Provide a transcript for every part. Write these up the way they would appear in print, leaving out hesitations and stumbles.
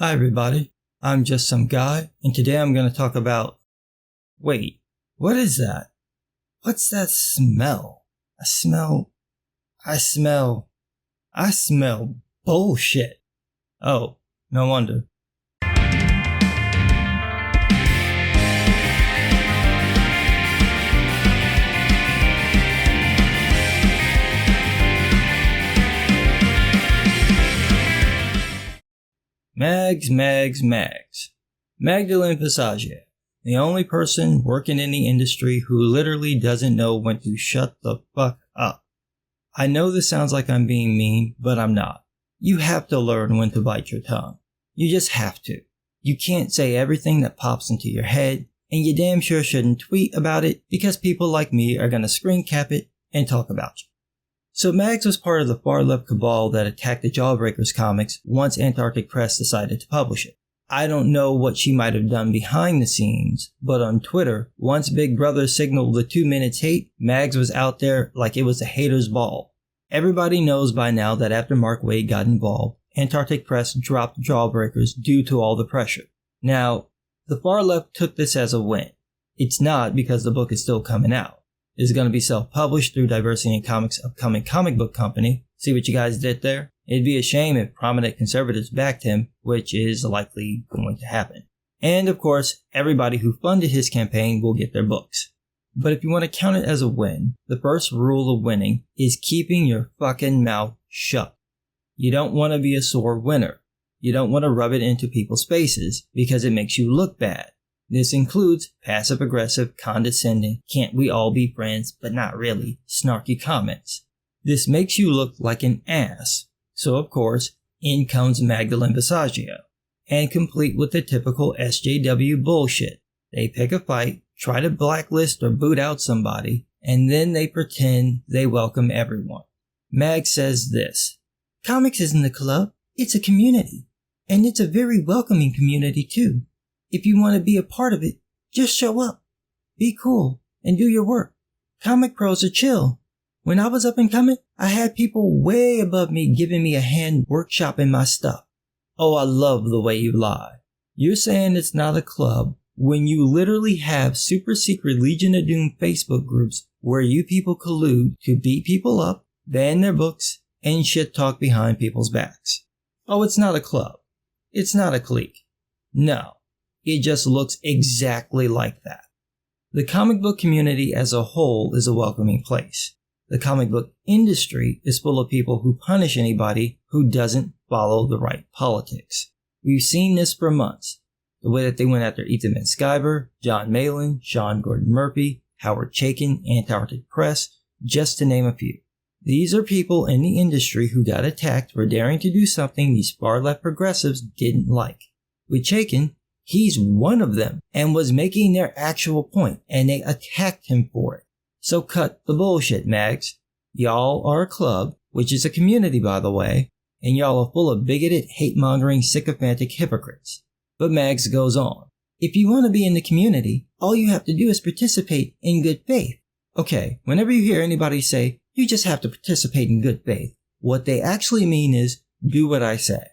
Hi everybody, I'm just some guy, and today I'm going to talk about... Wait, what is that? What's that smell? I smell bullshit. Oh, no wonder. Mags. Magdalene Visaggio, the only person working in the industry who literally doesn't know when to shut the fuck up. I know this sounds like I'm being mean, but I'm not. You have to learn when to bite your tongue. You just have to. You can't say everything that pops into your head, and you damn sure shouldn't tweet about it because people like me are gonna screen cap it and talk about you. So Mags was part of the far-left cabal that attacked the Jawbreakers comics once Antarctic Press decided to publish it. I don't know what she might have done behind the scenes, but on Twitter, once Big Brother signaled the 2 minutes hate, Mags was out there like it was a hater's ball. Everybody knows by now that after Mark Waid got involved, Antarctic Press dropped Jawbreakers due to all the pressure. Now, the far-left took this as a win. It's not, because the book is still coming out. Is going to be self-published through Diversity in Comics' upcoming comic book company. See what you guys did there? It'd be a shame if prominent conservatives backed him, which is likely going to happen. And of course, everybody who funded his campaign will get their books. But if you want to count it as a win, the first rule of winning is keeping your fucking mouth shut. You don't want to be a sore winner. You don't want to rub it into people's faces because it makes you look bad. This includes passive-aggressive, condescending, can't we all be friends, but not really, snarky comments. This makes you look like an ass. So of course, in comes Magdalene Visaggio. And complete with the typical SJW bullshit. They pick a fight, try to blacklist or boot out somebody, and then they pretend they welcome everyone. Mag says this: "Comics isn't a club, it's a community. And it's a very welcoming community too. If you want to be a part of it, just show up. Be cool and do your work. Comic pros are chill. When I was up and coming, I had people way above me giving me a hand workshopping my stuff. Oh, I love the way you lie. You're saying it's not a club when you literally have super secret Legion of Doom Facebook groups where you people collude to beat people up, ban their books, and shit talk behind people's backs. Oh, it's not a club. It's not a clique. No. It just looks exactly like that. The comic book community as a whole is a welcoming place. The comic book industry is full of people who punish anybody who doesn't follow the right politics. We've seen this for months. The way that they went after Ethan Van Sciver, John Malin, Sean Gordon Murphy, Howard Chaykin, Antarctic Press, just to name a few. These are people in the industry who got attacked for daring to do something these far-left progressives didn't like. With Chaykin, he's one of them and was making their actual point, and they attacked him for it. So cut the bullshit, Mags. Y'all are a club, which is a community by the way, and y'all are full of bigoted, hate-mongering, sycophantic hypocrites. But Mags goes on. If you want to be in the community, all you have to do is participate in good faith. Okay, whenever you hear anybody say, you just have to participate in good faith, what they actually mean is, do what I say.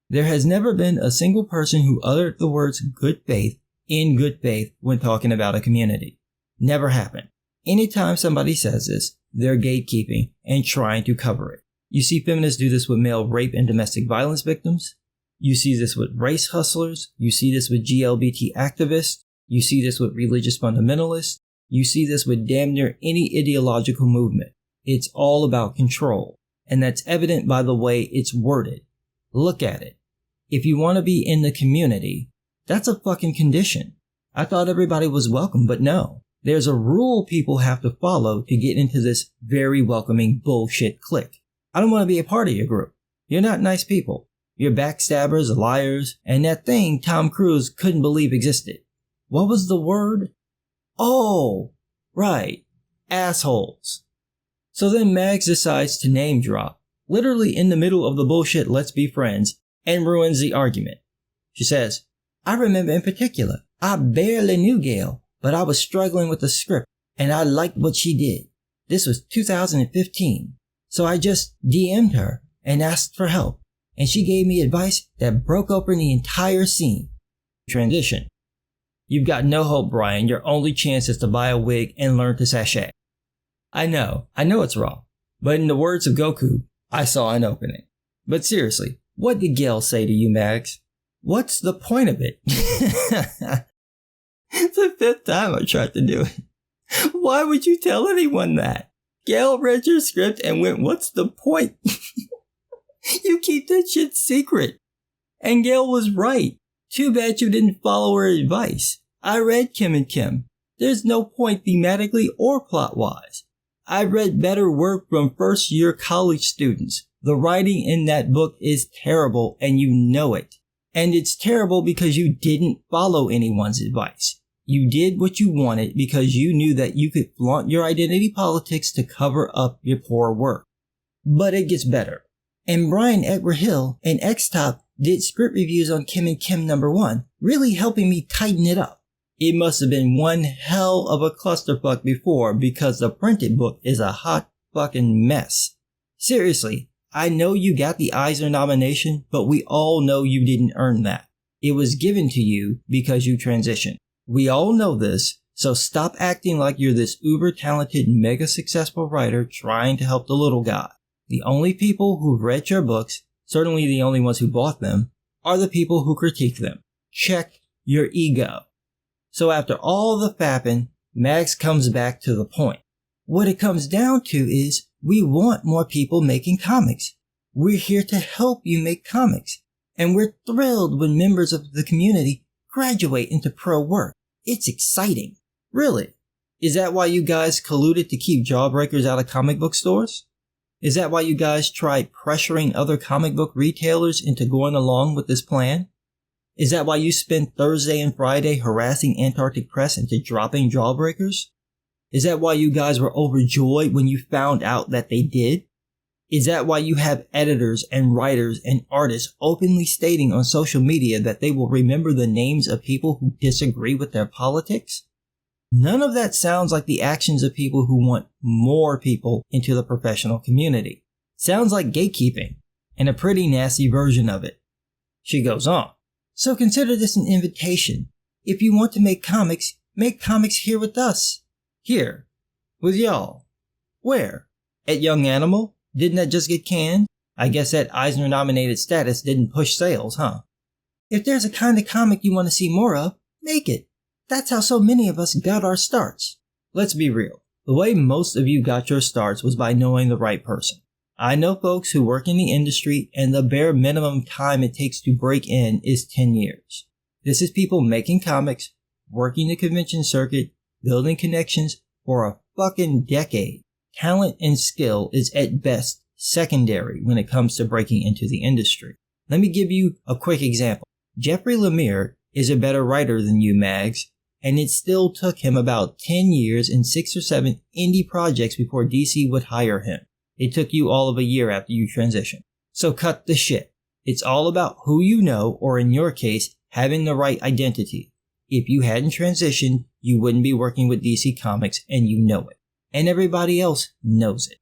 There has never been a single person who uttered the words good faith in good faith when talking about a community. Never happened. Anytime somebody says this, they're gatekeeping and trying to cover it. You see feminists do this with male rape and domestic violence victims. You see this with race hustlers. You see this with GLBT activists. You see this with religious fundamentalists. You see this with damn near any ideological movement. It's all about control. And that's evident by the way it's worded. Look at it. If you want to be in the community, that's a fucking condition. I thought everybody was welcome, but no. There's a rule people have to follow to get into this very welcoming bullshit clique. I don't want to be a part of your group. You're not nice people. You're backstabbers, liars, and that thing Tom Cruise couldn't believe existed. What was the word? Oh, right. Assholes. So then Mags decides to name drop, literally in the middle of the bullshit let's be friends, and ruins the argument. She says, I remember in particular, I barely knew Gail, but I was struggling with the script, and I liked what she did. This was 2015, so I just DM'd her and asked for help. and she gave me advice that broke open the entire scene. Transition. You've got no hope, Brian. Your only chance is to buy a wig and learn to sashay. I know it's wrong. But in the words of Goku, I saw an opening. But seriously, what did Gail say to you, Mags? What's the point of it? It's the 5th time I tried to do it. Why would you tell anyone that? Gail read your script and went, what's the point? You keep that shit secret. And Gail was right. Too bad you didn't follow her advice. I read Kim and Kim. There's no point thematically or plot-wise. I read better work from first-year college students. The writing in that book is terrible and you know it. And it's terrible because you didn't follow anyone's advice. You did what you wanted because you knew that you could flaunt your identity politics to cover up your poor work. But it gets better. And Brian Edward Hill and X-Top did script reviews on Kim and Kim #1, really helping me tighten it up. It must have been one hell of a clusterfuck before because the printed book is a hot fucking mess. Seriously, I know you got the Eisner nomination, but we all know you didn't earn that. It was given to you because you transitioned. We all know this, so stop acting like you're this uber-talented, mega-successful writer trying to help the little guy. The only people who've read your books, certainly the only ones who bought them, are the people who critique them. Check your ego. So after all the fapping, Max comes back to the point. What it comes down to is we want more people making comics. We're here to help you make comics. And we're thrilled when members of the community graduate into pro work. It's exciting. Really. Is that why you guys colluded to keep Jawbreakers out of comic book stores? Is that why you guys tried pressuring other comic book retailers into going along with this plan? Is that why you spent Thursday and Friday harassing Antarctic Press into dropping Jawbreakers? Is that why you guys were overjoyed when you found out that they did? Is that why you have editors and writers and artists openly stating on social media that they will remember the names of people who disagree with their politics? None of that sounds like the actions of people who want more people into the professional community. Sounds like gatekeeping, and a pretty nasty version of it. She goes on. So consider this an invitation. If you want to make comics here with us. Here. With y'all. Where? At Young Animal? Didn't that just get canned? I guess that Eisner-nominated status didn't push sales, huh? If there's a kind of comic you want to see more of, make it. That's how so many of us got our starts. Let's be real. The way most of you got your starts was by knowing the right person. I know folks who work in the industry and the bare minimum time it takes to break in is 10 years. This is people making comics, working the convention circuit, building connections for a fucking decade. Talent and skill is at best secondary when it comes to breaking into the industry. Let me give you a quick example. Jeffrey Lemire is a better writer than you, Mags, and it still took him about 10 years and 6 or 7 indie projects before DC would hire him. It took you all of a year after you transitioned. So cut the shit. It's all about who you know, or in your case, having the right identity. If you hadn't transitioned, you wouldn't be working with DC Comics, and you know it. And everybody else knows it.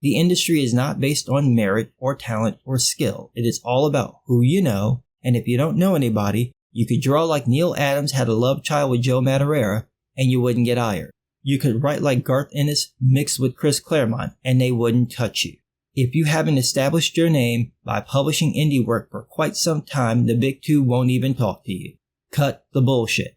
The industry is not based on merit or talent or skill. It is all about who you know, and if you don't know anybody, you could draw like Neil Adams had a love child with Joe Madureira, and you wouldn't get hired. You could write like Garth Ennis mixed with Chris Claremont, and they wouldn't touch you. If you haven't established your name by publishing indie work for quite some time, the big two won't even talk to you. Cut the bullshit.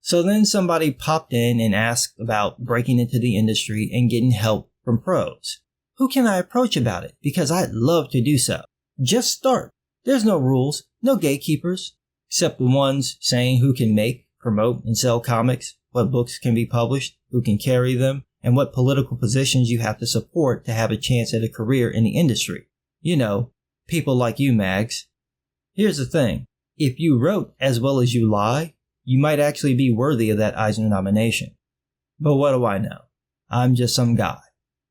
So then somebody popped in and asked about breaking into the industry and getting help from pros. Who can I approach about it? Because I'd love to do so. Just start. There's no rules, no gatekeepers, except the ones saying who can make, promote, and sell comics, what books can be published, who can carry them, and what political positions you have to support to have a chance at a career in the industry. You know, people like you, Mags. Here's the thing. If you wrote as well as you lie, you might actually be worthy of that Eisner nomination. But what do I know? I'm just some guy.